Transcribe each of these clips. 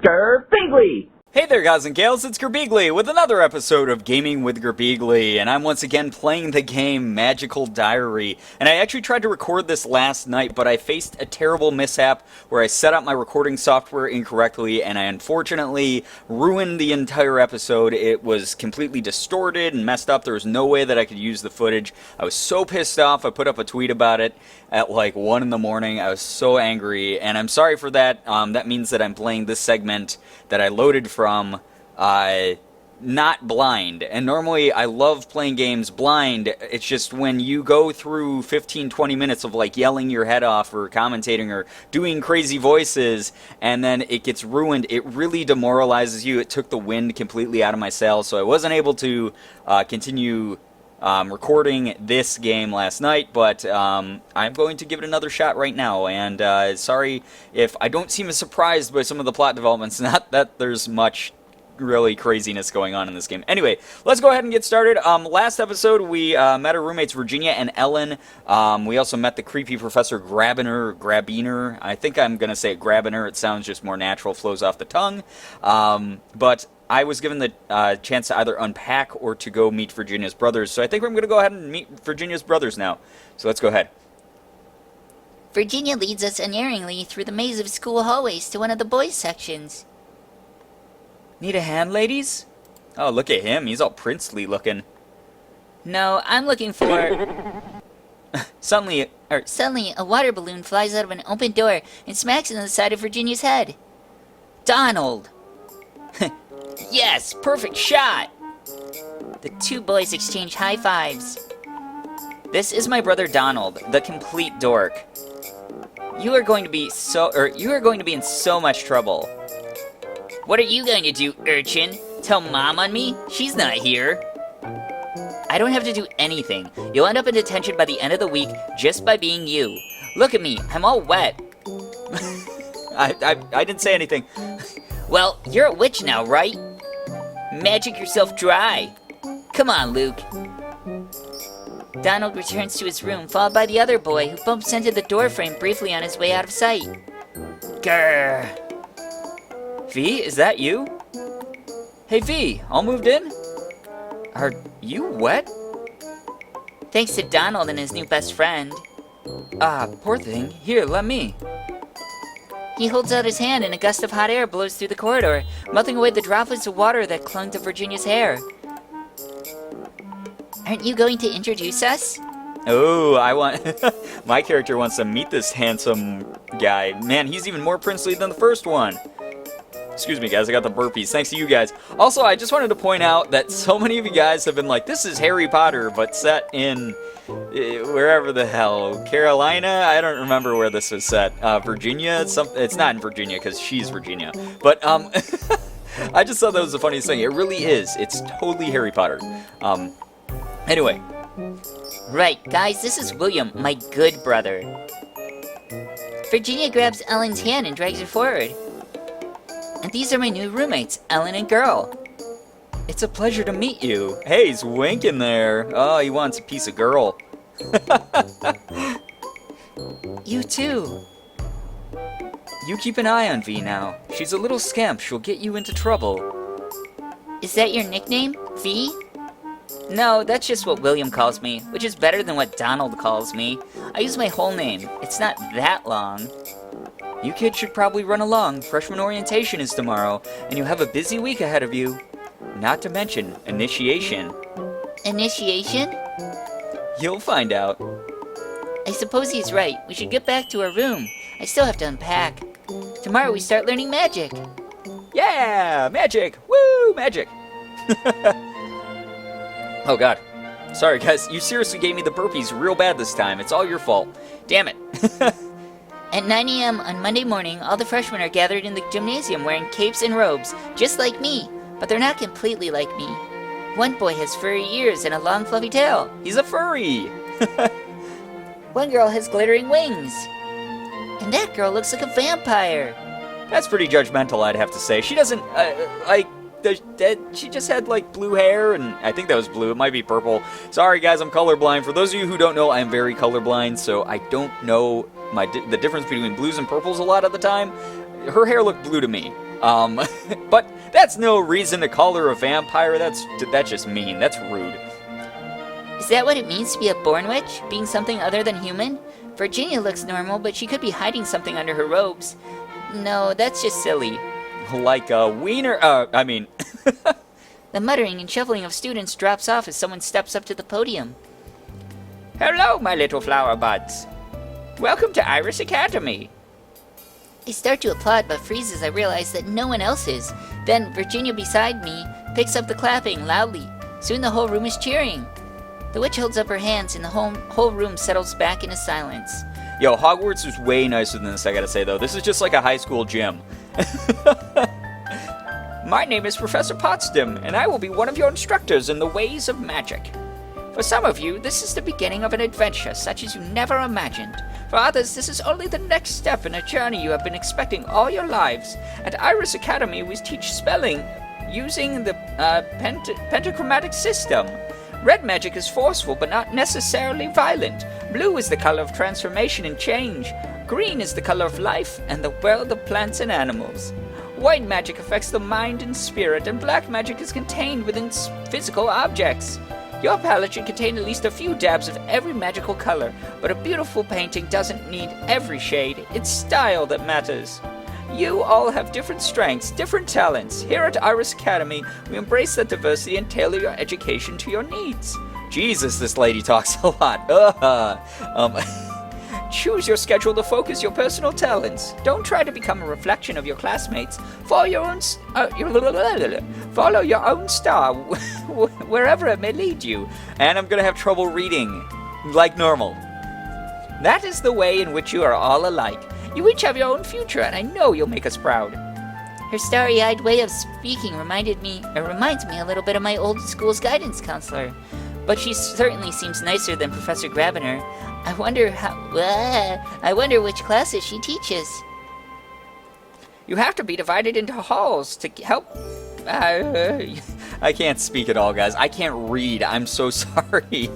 Girbeagly! Hey there guys and gals, it's Girbeagly with another episode of Gaming with Girbeagly, and I'm once again playing the game Magical Diary. And I actually tried to record this last night, but I faced a terrible mishap where I set up my recording software incorrectly, and I unfortunately ruined the entire episode. It was completely distorted and messed up. There was no way that I could use the footage. I was so pissed off, I put up a tweet about it at like 1 in the morning. I was so angry, and I'm sorry for that. That means that I'm playing this segment that I loaded from not blind. And normally I love playing games blind. It's just when you go through 15-20 minutes of like yelling your head off or commentating or doing crazy voices and then it gets ruined, it really demoralizes you. It took the wind completely out of my sails, so I wasn't able to continue recording this game last night, but I'm going to give it another shot right now, and sorry if I don't seem as surprised by some of the plot developments. Not that there's much really craziness going on in this game. Anyway, let's go ahead and get started. Last episode, we met our roommates Virginia and Ellen. We also met the creepy Professor Grabiner. I think I'm going to say Grabiner. It sounds just more natural, flows off the tongue. But I was given the chance to either unpack or to go meet Virginia's brothers, so I think we're going to go ahead and meet Virginia's brothers now. So let's go ahead. Virginia leads us unerringly through the maze of school hallways to one of the boys' sections. Need a hand, ladies? Oh, look at him. He's all princely looking. No, I'm looking for... Suddenly, a water balloon flies out of an open door and smacks into the side of Virginia's head. Donald! Yes, perfect shot! The two boys exchange high fives. This is my brother Donald, the complete dork. You are going to be in so much trouble. What are you going to do, urchin? Tell Mom on me? She's not here. I don't have to do anything. You'll end up in detention by the end of the week just by being you. Look at me, I'm all wet. I didn't say anything. Well, you're a witch now, right? Magic yourself dry. Come on, Luke. Donald returns to his room, followed by the other boy, who bumps into the doorframe briefly on his way out of sight. Grrr. V, is that you? Hey V, all moved in? Are you wet? Thanks to Donald and his new best friend. Ah, poor thing. Here, let me. He holds out his hand and a gust of hot air blows through the corridor, melting away the droplets of water that clung to Virginia's hair. Aren't you going to introduce us? Oh, my character wants to meet this handsome guy. Man, he's even more princely than the first one. Excuse me, guys, I got the burpees. Thanks to you guys. Also, I just wanted to point out that so many of you guys have been like, this is Harry Potter, but set in wherever the hell. Carolina? I don't remember where this was set. Virginia? It's not in Virginia, because she's Virginia. But, I just thought that was the funniest thing. It really is. It's totally Harry Potter. Anyway. Right, guys, this is William, my good brother. Virginia grabs Ellen's hand and drags her forward. And these are my new roommates, Ellen and Girl. It's a pleasure to meet you. Hey, he's winking there. Oh, he wants a piece of Girl. You too. You keep an eye on V now. She's a little scamp. She'll get you into trouble. Is that your nickname, V? No, that's just what William calls me, which is better than what Donald calls me. I use my whole name. It's not that long. You kids should probably run along. Freshman orientation is tomorrow, and you have a busy week ahead of you. Not to mention initiation. Initiation? You'll find out. I suppose he's right. We should get back to our room. I still have to unpack. Tomorrow we start learning magic. Yeah, magic! Woo, magic! Oh god. Sorry guys, you seriously gave me the burpees real bad this time. It's all your fault. Damn it. At 9 a.m. on Monday morning, all the freshmen are gathered in the gymnasium wearing capes and robes, just like me, but they're not completely like me. One boy has furry ears and a long fluffy tail. He's a furry! One girl has glittering wings. And that girl looks like a vampire. That's pretty judgmental, I'd have to say. She doesn't, she just had, like, blue hair, and I think that was blue. It might be purple. Sorry, guys, I'm colorblind. For those of you who don't know, I'm very colorblind, so I don't know the difference between blues and purples a lot of the time. Her hair looked blue to me. But that's no reason to call her a vampire. That's just mean. That's rude. Is that what it means to be a born witch? Being something other than human? Virginia looks normal, but she could be hiding something under her robes. No, that's just silly. Like a wiener, The muttering and shuffling of students drops off as someone steps up to the podium. Hello, my little flower buds. Welcome to Iris Academy. I start to applaud, but freeze as I realize that no one else is. Then Virginia beside me picks up the clapping loudly. Soon the whole room is cheering. The witch holds up her hands and the whole room settles back into silence. Yo, Hogwarts is way nicer than this, I gotta say, though. This is just like a high school gym. My name is Professor Potsdam, and I will be one of your instructors in the ways of magic. For some of you, this is the beginning of an adventure such as you never imagined. For others, this is only the next step in a journey you have been expecting all your lives. At Iris Academy, we teach spelling using the pentachromatic system. Red magic is forceful but not necessarily violent. Blue is the color of transformation and change. Green is the color of life and the world of plants and animals. White magic affects the mind and spirit, and black magic is contained within physical objects. Your palette should contain at least a few dabs of every magical color, but a beautiful painting doesn't need every shade. It's style that matters. You all have different strengths, different talents. Here at Iris Academy, we embrace that diversity and tailor your education to your needs. Jesus, this lady talks a lot. Choose your schedule to focus your personal talents. Don't try to become a reflection of your classmates. Follow your own star, wherever it may lead you. And I'm gonna have trouble reading, like normal. That is the way in which you are all alike. You each have your own future, and I know you'll make us proud. Her starry-eyed way of speaking reminds me a little bit of my old school's guidance counselor. But she certainly seems nicer than Professor Grabiner. I wonder which classes she teaches. You have to be divided into halls to help. I can't speak at all, guys. I can't read. I'm so sorry.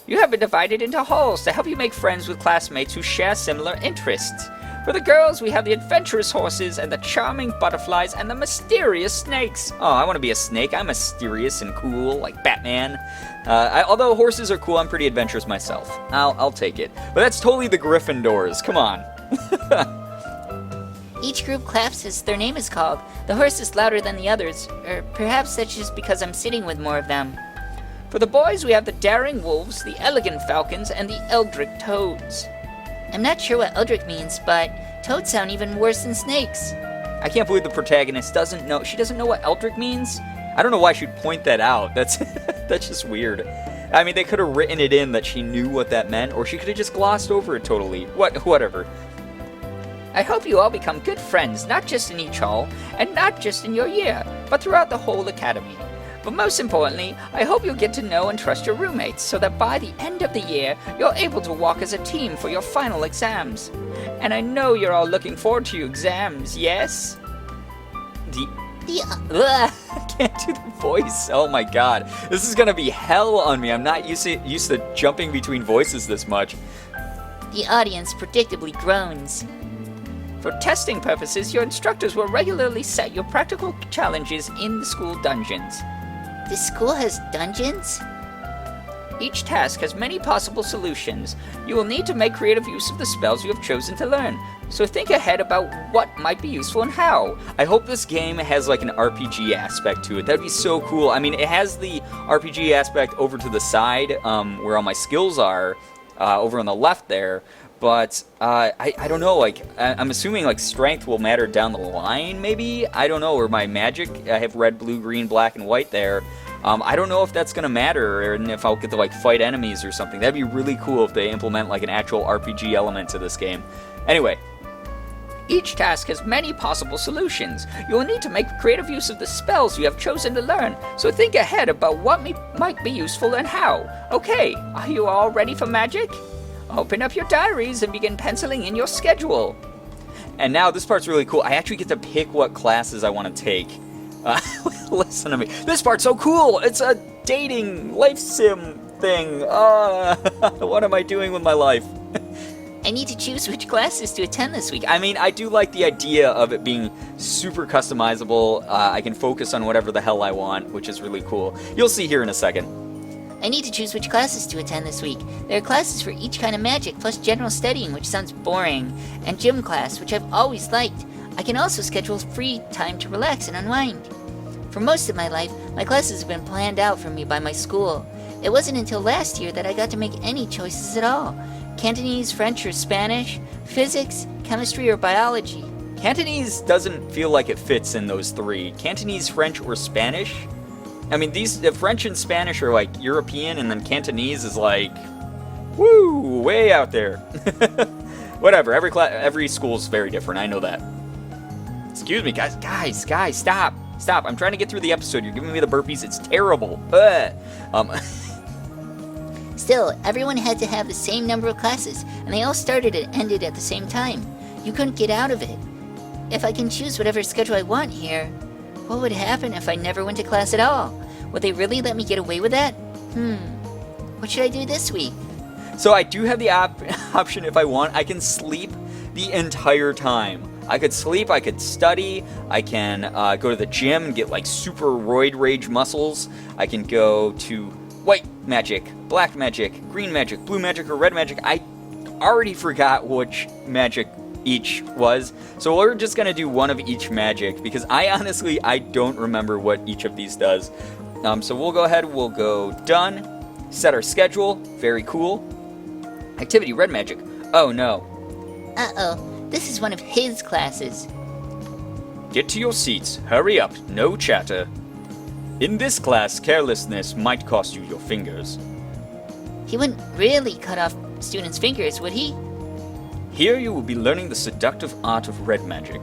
You have been divided into halls to help you make friends with classmates who share similar interests. For the girls, we have the adventurous horses and the charming butterflies and the mysterious snakes. Oh, I want to be a snake. I'm mysterious and cool, like Batman. Although horses are cool, I'm pretty adventurous myself. I'll take it. But that's totally the Gryffindors. Come on. Each group claps as their name is called. The horse is louder than the others, or perhaps that's just because I'm sitting with more of them. For the boys, we have the daring wolves, the elegant falcons, and the eldritch toads. I'm not sure what eldritch means, but toads sound even worse than snakes. I can't believe the protagonist doesn't know. She doesn't know what eldritch means? I don't know why she'd point that out. That's just weird. I mean, they could have written it in that she knew what that meant, or she could have just glossed over it totally. Whatever. I hope you all become good friends, not just in each hall, and not just in your year, but throughout the whole academy. But most importantly, I hope you'll get to know and trust your roommates, so that by the end of the year, you're able to walk as a team for your final exams. And I know you're all looking forward to your exams, yes? I can't do the voice. Oh my god. This is gonna be hell on me. I'm not used to jumping between voices this much. The audience predictably groans. For testing purposes, your instructors will regularly set your practical challenges in the school dungeons. This school has dungeons? Each task has many possible solutions. You will need to make creative use of the spells you have chosen to learn. So think ahead about what might be useful and how. I hope this game has like an RPG aspect to it. That'd be so cool. I mean, it has the RPG aspect over to the side, where all my skills are, over on the left there. But I don't know, like, I'm assuming like strength will matter down the line, maybe? I don't know, or my magic, I have red, blue, green, black, and white there. I don't know if that's gonna matter, and if I'll get to like fight enemies or something. That'd be really cool if they implement like an actual RPG element to this game. Anyway, each task has many possible solutions. You will need to make creative use of the spells you have chosen to learn, so think ahead about what might be useful and how. Okay, are you all ready for magic? Open up your diaries and begin penciling in your schedule. And now this part's really cool. I actually get to pick what classes I want to take. Listen to me. This part's so cool. It's a dating life sim thing. What am I doing with my life? I need to choose which classes to attend this week. I mean, I do like the idea of it being super customizable. I can focus on whatever the hell I want, which is really cool. You'll see here in a second. I need to choose which classes to attend this week. There are classes for each kind of magic, plus general studying, which sounds boring, and gym class, which I've always liked. I can also schedule free time to relax and unwind. For most of my life, my classes have been planned out for me by my school. It wasn't until last year that I got to make any choices at all. Cantonese, French, or Spanish, physics, chemistry, or biology. Cantonese doesn't feel like it fits in those three. Cantonese, French, or Spanish? I mean, the French and Spanish are like European, and then Cantonese is like, woo, way out there. Whatever, every school's very different, I know that. Excuse me, guys, stop. Stop, I'm trying to get through the episode. You're giving me the burpees, it's terrible. Still, everyone had to have the same number of classes, and they all started and ended at the same time. You couldn't get out of it. If I can choose whatever schedule I want here, what would happen if I never went to class at all? Would they really let me get away with that? What should I do this week? So I do have the option if I want. I can sleep the entire time. I could sleep, I could study, I can go to the gym and get like super roid rage muscles. I can go to white magic, black magic, green magic, blue magic, or red magic. I already forgot which magic each was, so we're just gonna do one of each magic because I don't remember what each of these does. So we'll go ahead, we'll go done, set our schedule, very cool. Activity, red magic. Oh no. Uh-oh, this is one of his classes. Get to your seats, hurry up, no chatter. In this class, carelessness might cost you your fingers. He wouldn't really cut off students' fingers, would he? Here you will be learning the seductive art of red magic,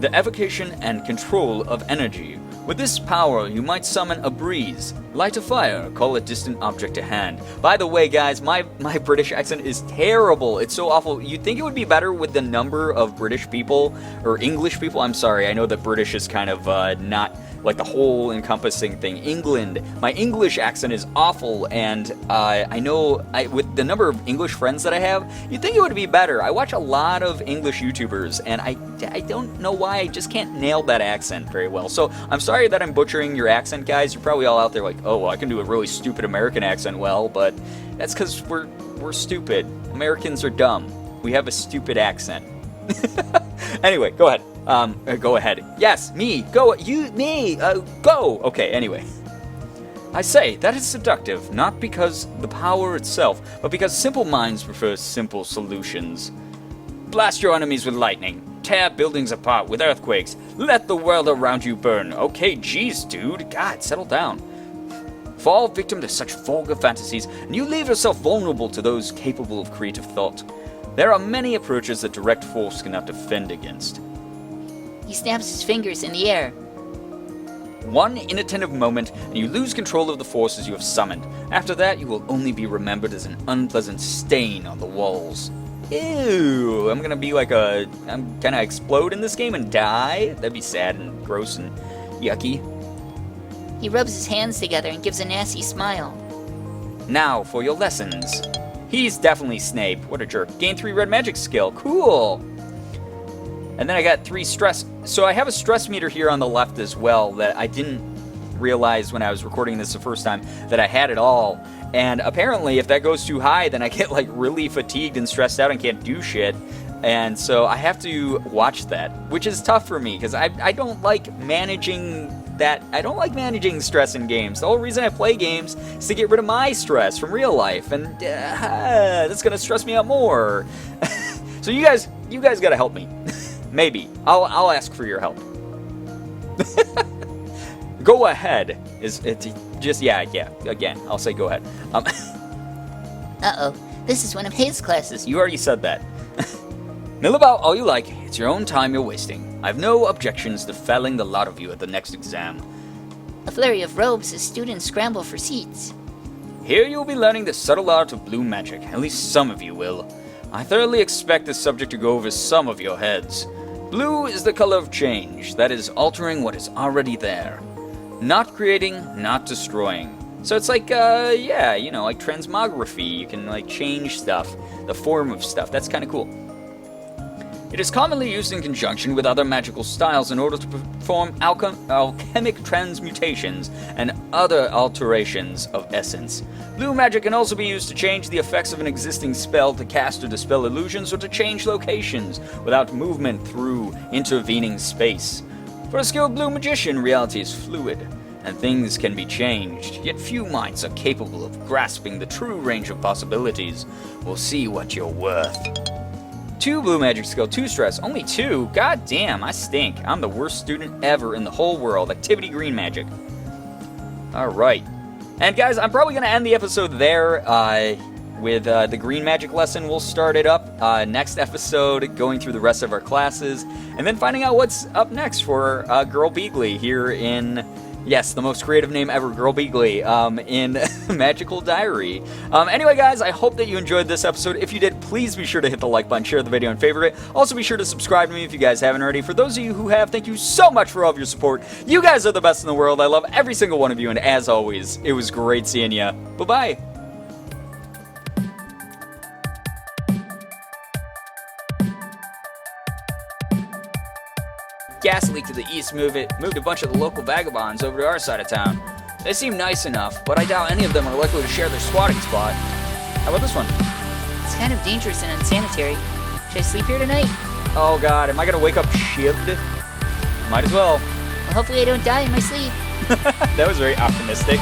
the evocation and control of energy. With this power, you might summon a breeze, light a fire, call a distant object to hand. By the way, guys, my British accent is terrible. It's so awful. You'd think it would be better with the number of British people, or English people. I'm sorry, I know that British is kind of not like the whole encompassing thing. England. My English accent is awful, and I know with the number of English friends that I have, you'd think it would be better. I watch a lot of English YouTubers, and I don't know why I just can't nail that accent very well. So I'm sorry that I'm butchering your accent, guys. You're probably all out there like, oh, well, I can do a really stupid American accent well, but that's because we're stupid. Americans are dumb. We have a stupid accent. Anyway, go ahead. Go ahead. Yes, me. Go. You. Me. Go. Okay, anyway. I say, that is seductive, not because the power itself, but because simple minds prefer simple solutions. Blast your enemies with lightning. Tear buildings apart with earthquakes. Let the world around you burn. Okay, geez, dude. God, settle down. Fall victim to such vulgar fantasies, and you leave yourself vulnerable to those capable of creative thought. There are many approaches that direct force cannot defend against. He snaps his fingers in the air. One inattentive moment, and you lose control of the forces you have summoned. After that, you will only be remembered as an unpleasant stain on the walls. Ew, I'm gonna explode in this game and die? That'd be sad and gross and yucky. He rubs his hands together and gives a nasty smile. Now for your lessons. He's definitely Snape. What a jerk. Gain 3 red magic skill. Cool. And then I got 3 stress. So I have a stress meter here on the left as well that I didn't realize when I was recording this the first time that I had it all. And apparently if that goes too high, then I get like really fatigued and stressed out and can't do shit. And so I have to watch that, which is tough for me because I don't like managing that. I don't like managing stress in games. The whole reason I play games is to get rid of my stress from real life, and that's gonna stress me out more. So you guys gotta help me. Maybe I'll ask for your help. Go ahead. Again, I'll say go ahead. Uh-oh, this is one of his classes. You already said that. Mill about all you like. It's your own time you're wasting. I've no objections to felling the lot of you at the next exam. A flurry of robes as students scramble for seats. Here you'll be learning the subtle art of blue magic. At least some of you will. I thoroughly expect this subject to go over some of your heads. Blue is the color of change, that is, altering what is already there. Not creating, not destroying. So it's like, yeah, you know, like transmography. You can, like, change stuff, the form of stuff. That's kind of cool. It is commonly used in conjunction with other magical styles in order to perform alchemic transmutations and other alterations of essence. Blue magic can also be used to change the effects of an existing spell, to cast or dispel illusions, or to change locations without movement through intervening space. For a skilled blue magician, reality is fluid, and things can be changed, yet few minds are capable of grasping the true range of possibilities. We'll see what you're worth. 2 blue magic skill, 2 stress, only 2? God damn, I stink. I'm the worst student ever in the whole world. Activity green magic. Alright. And guys, I'm probably going to end the episode there with the green magic lesson. We'll start it up next episode, going through the rest of our classes, and then finding out what's up next for Girbeagly here in... Yes, the most creative name ever, Girbeagly, in Magical Diary. Anyway, guys, I hope that you enjoyed this episode. If you did, please be sure to hit the like button, share the video, and favorite it. Also, be sure to subscribe to me if you guys haven't already. For those of you who have, thank you so much for all of your support. You guys are the best in the world. I love every single one of you, and as always, it was great seeing you. Bye-bye. Gas leak to the east moved a bunch of the local vagabonds over to our side of town. They seem nice enough, but I doubt any of them are likely to share their squatting spot. How about this one? It's kind of dangerous and unsanitary. Should I sleep here tonight? Oh god, am I gonna wake up shivved? Might as well. Well, hopefully I don't die in my sleep. That was very optimistic.